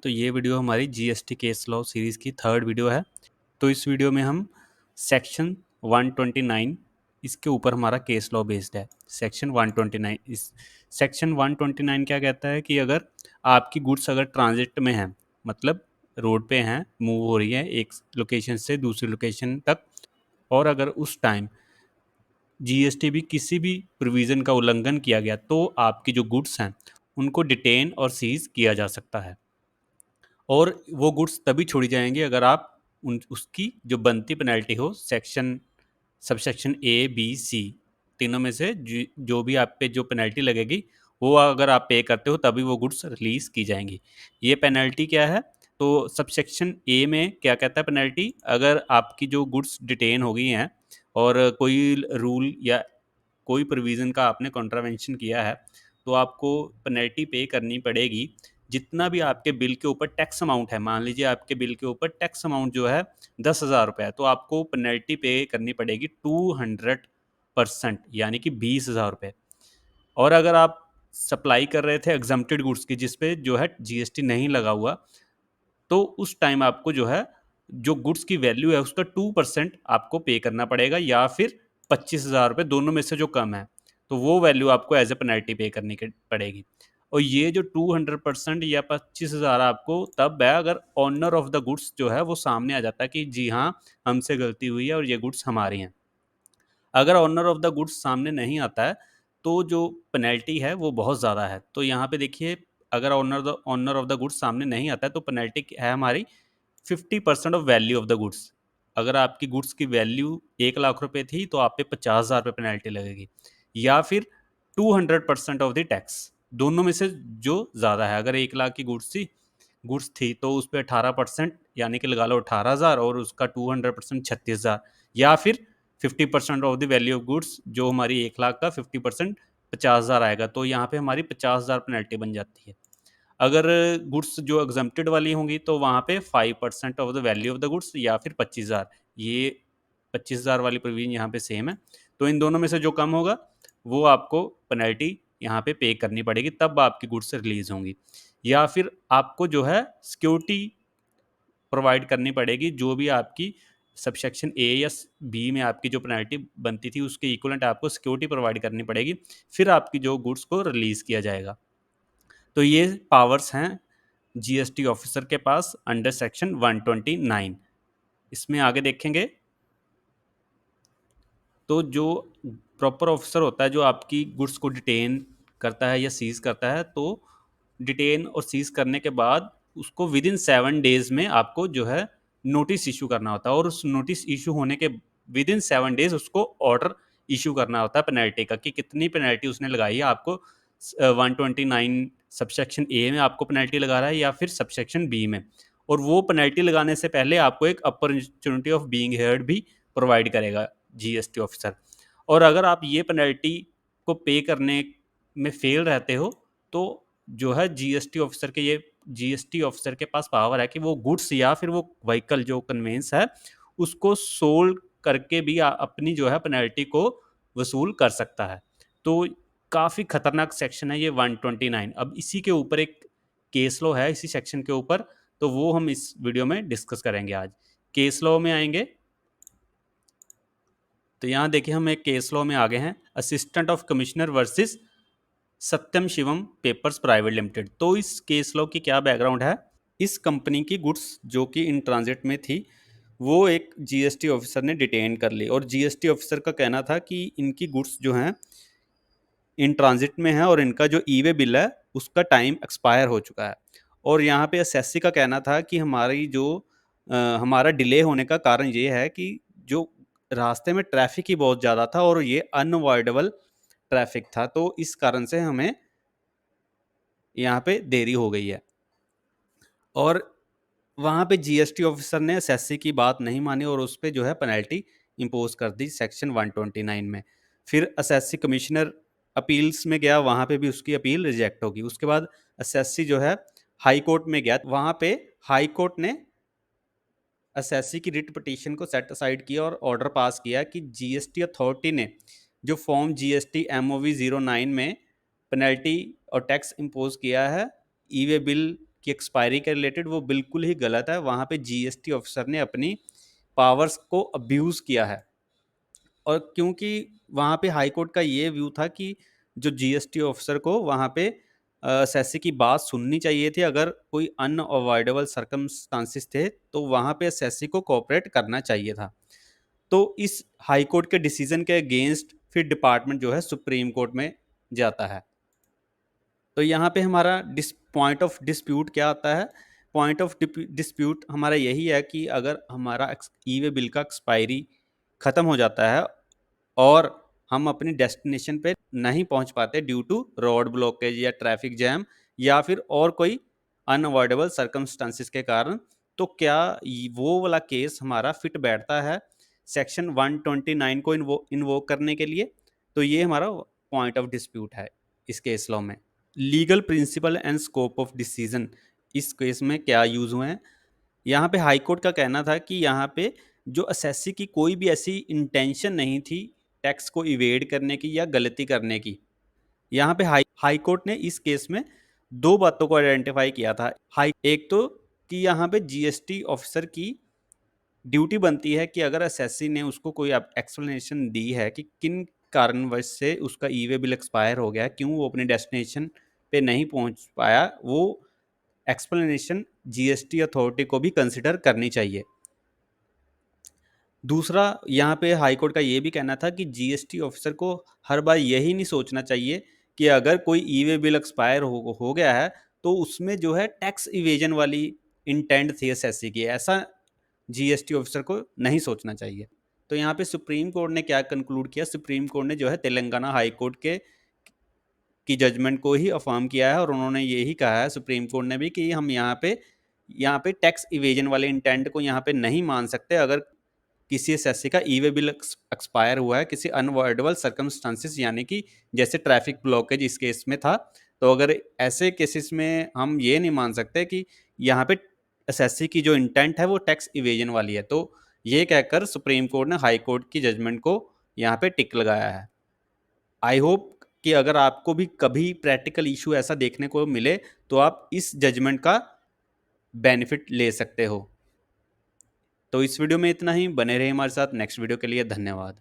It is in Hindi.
तो ये वीडियो हमारी जीएसटी केस लॉ सीरीज़ की थर्ड वीडियो है। तो इस वीडियो में हम सेक्शन 129 इसके ऊपर हमारा केस लॉ बेस्ड है। सेक्शन 129 इस सेक्शन 129 क्या कहता है कि अगर आपकी गुड्स अगर ट्रांजिट में है, मतलब रोड पे हैं, मूव हो रही है एक लोकेशन से दूसरी लोकेशन तक, और अगर उस टाइम जीएसटी भी किसी भी प्रोविज़न का उल्लंघन किया गया तो आपकी जो गुड्स हैं उनको डिटेन और सीज किया जा सकता है। और वो गुड्स तभी छोड़ी जाएंगी अगर आप उसकी जो बनती पेनल्टी हो section subsection A B C तीनों में से जो भी आप पे जो पेनल्टी लगेगी वो अगर आप पे करते हो तभी वो गुड्स रिलीज़ की जाएंगी। ये पेनल्टी क्या है? तो सबसेक्शन ए में क्या कहता है पेनल्टी, अगर आपकी जो गुड्स डिटेन हो गई हैं और कोई रूल या कोई प्रोविज़न का आपने कॉन्ट्रावेंशन किया है तो आपको पेनल्टी पे करनी पड़ेगी। जितना भी आपके बिल के ऊपर टैक्स अमाउंट है, मान लीजिए आपके बिल के ऊपर टैक्स अमाउंट जो है 10,000 रुपये है, तो आपको पेनल्टी पे करनी पड़ेगी 200%, यानी कि 20,000 रुपये। और अगर आप सप्लाई कर रहे थे एग्जम्प्टेड गुड्स की जिसपे जो है जीएसटी नहीं लगा हुआ, तो उस टाइम आपको जो है जो गुड्स की वैल्यू है उसका 2% आपको पे करना पड़ेगा, या फिर 25,000 रुपये, दोनों में से जो कम है तो वो वैल्यू आपको एज ए पेनल्टी पे करनी पड़ेगी। और ये जो 200% या 25,000 आपको तब है अगर ऑनर ऑफ द गुड्स जो है वो सामने आ जाता है कि जी हाँ, हमसे गलती हुई है और ये गुड्स हमारी हैं। अगर ऑनर ऑफ द गुड्स सामने नहीं आता है तो जो पेनल्टी है वो बहुत ज़्यादा है। तो यहाँ पे देखिए, अगर ऑनर ऑफ द गुड्स सामने नहीं आता है तो पेनल्टी है हमारी 50% of value of the goods. अगर आपकी गुड्स की वैल्यू 1 लाख रुपए थी तो आप पे 50,000 रुपये पेनल्टी लगेगी, या फिर 200% ऑफ द टैक्स, दोनों में से जो ज़्यादा है। अगर 1 लाख की गुड्स थी तो उस पर 18% यानी कि लगा लो 18,000, और उसका 200% 36,000, या फिर 50% of the value of goods, जो हमारी 1 लाख का 50% 50,000 आएगा, तो यहाँ पे हमारी 50,000 पेनल्टी बन जाती है। अगर गुड्स जो एग्जम्प्टेड वाली होंगी तो वहाँ पे 5% of the value of the goods, या फिर 25,000। ये 25,000 वाली प्रोविजन यहाँ पे सेम है। तो इन दोनों में से जो कम होगा वो आपको पेनल्टी यहाँ पे करनी पड़ेगी, तब आपकी गुड्स रिलीज होंगी। या फिर आपको जो है सिक्योरिटी प्रोवाइड करनी पड़ेगी, जो भी आपकी सबसेक्शन ए या बी में आपकी जो पेनल्टी बनती थी उसके इक्वलेंट आपको सिक्योरिटी प्रोवाइड करनी पड़ेगी, फिर आपकी जो गुड्स को रिलीज किया जाएगा। तो ये पावर्स हैं जीएसटी ऑफिसर के पास अंडर सेक्शन 129। इसमें आगे देखेंगे तो जो प्रॉपर ऑफिसर होता है जो आपकी गुड्स को डिटेन करता है या सीज करता है, तो डिटेन और सीज करने के बाद उसको विद इन 7 डेज में आपको जो है नोटिस इशू करना होता है, और उस नोटिस इशू होने के विद इन 7 डेज उसको ऑर्डर इशू करना होता है पेनल्टी का, कि कितनी पेनल्टी उसने लगाई है आपको। 129 सबसेक्शन ए में आपको पेनल्टी लगा रहा है या फिर सबसेक्शन बी में, और वो पेनल्टी लगाने से पहले आपको एक अपॉर्चुनिटी ऑफ बीइंग हेयर्ड भी प्रोवाइड करेगा जीएसटी ऑफिसर। और अगर आप ये पेनल्टी को पे करने में फेल रहते हो तो जो है जीएसटी ऑफिसर के पास पावर है कि वो गुड्स या फिर वो व्हीकल जो कन्वेंस है उसको सोल्ड करके भी अपनी जो है पेनल्टी को वसूल कर सकता है। तो काफ़ी खतरनाक सेक्शन है ये 129। अब इसी के ऊपर एक केस लॉ है इसी सेक्शन के ऊपर, तो वो हम इस वीडियो में डिस्कस करेंगे आज। केस लॉ में आएंगे तो यहाँ देखिए हम एक केस लॉ में आ गए हैं, assistant of commissioner versus Satyam Shivam papers private limited. तो इस केस लॉ की क्या बैकग्राउंड है? इस कंपनी की गुड्स जो कि इन ट्रांजिट में थी वो एक जीएसटी ऑफिसर ने डिटेन कर ली, और जीएसटी ऑफिसर का कहना था कि इनकी गुड्स जो हैं इन ट्रांजिट में है और इनका जो ई वे बिल है उसका टाइम एक्सपायर हो चुका है। और यहाँ पे एसएससी का कहना था कि हमारा डिले होने का कारण ये है कि जो रास्ते में ट्रैफिक ही बहुत ज़्यादा था और ये अनअवॉइडेबल ट्रैफिक था, तो इस कारण से हमें यहाँ पे देरी हो गई है। और वहाँ पे जीएसटी ऑफिसर ने एसएससी की बात नहीं मानी और उस पर जो है पेनल्टी इम्पोज कर दी सेक्शन 129 में। फिर एसएससी कमिश्नर अपील्स में गया, वहाँ पे भी उसकी अपील रिजेक्ट होगी। उसके बाद एसएससी जो है हाई कोर्ट में गया, वहाँ पे हाई कोर्ट ने एसएससी की रिट पिटीशन को सेट असाइड किया और ऑर्डर पास किया कि जीएसटी अथॉरिटी ने जो फॉर्म जीएसटी एमओवी 09 में पेनल्टी और टैक्स इम्पोज किया है ई वे बिल की एक्सपायरी के रिलेटेड वो बिल्कुल ही गलत है। वहाँ पे जीएसटी ऑफिसर ने अपनी पावर्स को अब्यूज़ किया है। और क्योंकि वहाँ पे हाई कोर्ट का ये व्यू था कि जो जीएसटी ऑफिसर को वहाँ पे सेसी की बात सुननी चाहिए थी। अगर कोई अनअवॉइडेबल सर्कमस्टांसिस थे तो वहाँ पे सेसी को कोऑपरेट करना चाहिए था। तो इस हाई कोर्ट के डिसीजन के अगेंस्ट फिर डिपार्टमेंट जो है सुप्रीम कोर्ट में जाता है। तो यहाँ पे हमारा पॉइंट ऑफ डिस्प्यूट क्या आता है? पॉइंट ऑफ डिस्प्यूट हमारा यही है कि अगर हमारा ई वे बिल का एक्सपायरी ख़त्म हो जाता है और हम अपनी डेस्टिनेशन पे नहीं पहुंच पाते ड्यू टू रोड ब्लॉकेज या ट्रैफिक जैम या फिर और कोई अनअवॉइडेबल सर्कमस्टांसिस के कारण, तो क्या वो वाला केस हमारा फिट बैठता है सेक्शन 129 को इन्वोक करने के लिए? तो ये हमारा पॉइंट ऑफ डिस्प्यूट है इस केस लॉ में। Legal principal and scope of decision इस केस में क्या यूज हुए हैं? यहाँ पे हाई कोर्ट का कहना था कि यहाँ पे जो असेसी की कोई भी ऐसी इंटेंशन नहीं थी टैक्स को इवेड करने की या गलती करने की। यहाँ पे हाई कोर्ट ने इस केस में दो बातों को आइडेंटिफाई किया था। एक तो कि यहाँ पे जीएसटी ऑफिसर की ड्यूटी बनती है कि अगर असेसी ने उसको कोई एक्सप्लेनेशन दी है कि किन कारणवश से उसका ई वे बिल एक्सपायर हो गया, क्यों वो अपने डेस्टिनेशन पे नहीं पहुंच पाया, वो एक्सप्लेनेशन जीएसटी अथॉरिटी को भी कंसिडर करनी चाहिए। दूसरा, यहाँ पे हाई कोर्ट का ये भी कहना था कि जीएसटी ऑफिसर को हर बार यही नहीं सोचना चाहिए कि अगर कोई ई वे बिल एक्सपायर हो गया है तो उसमें जो है टैक्स इवेजन वाली इंटेंट थी एसएससी की, ऐसा जीएसटी ऑफिसर को नहीं सोचना चाहिए। तो यहाँ पे सुप्रीम कोर्ट ने क्या कंक्लूड किया? सुप्रीम कोर्ट ने जो है तेलंगाना हाई कोर्ट के की जजमेंट को ही अफर्म किया है और उन्होंने यही कहा है सुप्रीम कोर्ट ने भी कि हम यहाँ पे टैक्स इवेजन वाले इंटेंट को यहाँ पे नहीं मान सकते अगर किसी एसएससी का ई वे बिल एक्सपायर हुआ है किसी अनअवॉइडेबल सर्कमस्टांसिस, यानी कि जैसे ट्रैफिक ब्लॉकेज इस केस में था। तो अगर ऐसे केसेस में हम ये नहीं मान सकते कि यहाँ पे एसएससी की जो इंटेंट है वो टैक्स इवेजन वाली है। तो ये कहकर सुप्रीम कोर्ट ने हाई कोर्ट की जजमेंट को यहाँ पे टिक लगाया है। आई होप कि अगर आपको भी कभी प्रैक्टिकल इशू ऐसा देखने को मिले तो आप इस जजमेंट का बेनिफिट ले सकते हो। तो इस वीडियो में इतना ही। बने रहे हमारे साथ। नेक्स्ट वीडियो के लिए धन्यवाद।